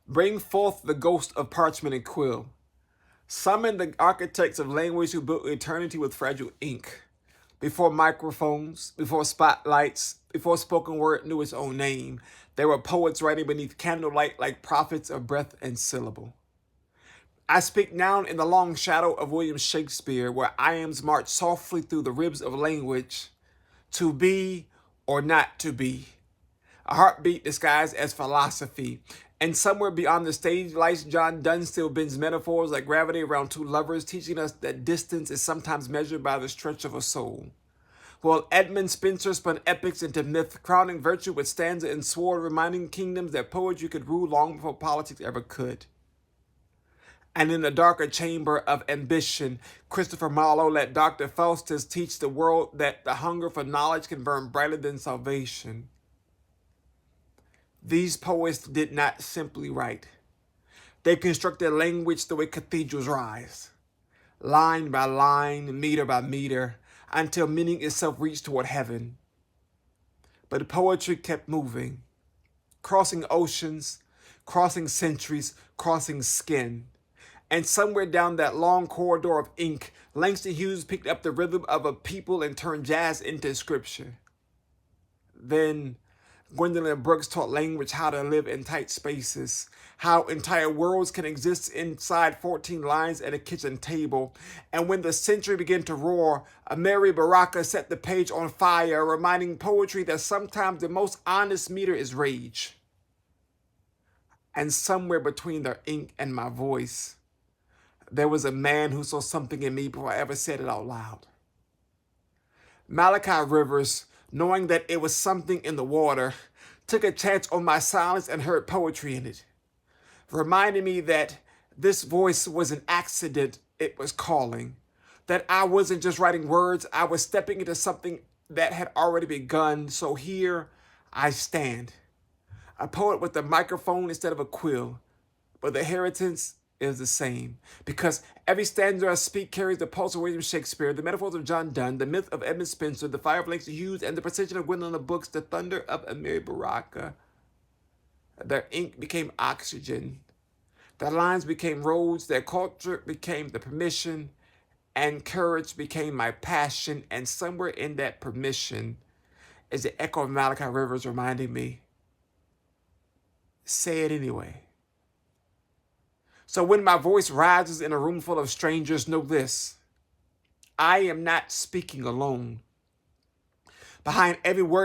Bring forth the ghost of parchment and quill. Summon the architects of language who built eternity with fragile ink. Before microphones, before spotlights, before spoken word knew its own name, there were poets writing beneath candlelight like prophets of breath and syllable. I speak now in the long shadow of William Shakespeare, where iams march softly through the ribs of language, to be or not to be. A heartbeat disguised as philosophy. And somewhere beyond the stage lights, John Donne still bends metaphors like gravity around two lovers, teaching us that distance is sometimes measured by the stretch of a soul. While Edmund Spenser spun epics into myth, crowning virtue with stanza and sword, reminding kingdoms that poetry could rule long before politics ever could. And in the darker chamber of ambition, Christopher Marlowe let Dr. Faustus teach the world that the hunger for knowledge can burn brighter than salvation. These poets did not simply write. They constructed language the way cathedrals rise, line by line, meter by meter, until meaning itself reached toward heaven. But poetry kept moving, crossing oceans, crossing centuries, crossing skin. And somewhere down that long corridor of ink, Langston Hughes picked up the rhythm of a people and turned jazz into scripture. Then Gwendolyn Brooks taught language how to live in tight spaces, how entire worlds can exist inside 14 lines at a kitchen table. And when the century began to roar, Amiri Baraka set the page on fire, reminding poetry that sometimes the most honest meter is rage. And somewhere between the ink and my voice, there was a man who saw something in me before I ever said it out loud. Malachi Rivers, knowing that it was something in the water, took a chance on my silence and heard poetry in it, reminding me that this voice was an accident, it was calling, that I wasn't just writing words, I was stepping into something that had already begun. So here I stand, a poet with a microphone instead of a quill, but the inheritance is the same, because every stanza I speak carries the pulse of William Shakespeare, the metaphors of John Donne, the myth of Edmund Spenser, the fire of Langston Hughes, and the precision of Gwendolyn Brooks, the thunder of Amiri Baraka. Their ink became oxygen, their lines became roads, their culture became the permission, and courage became my passion. And somewhere in that permission is the echo of Malachi Rivers reminding me, say it anyway. So when my voice rises in a room full of strangers, know this: I am not speaking alone. Behind every word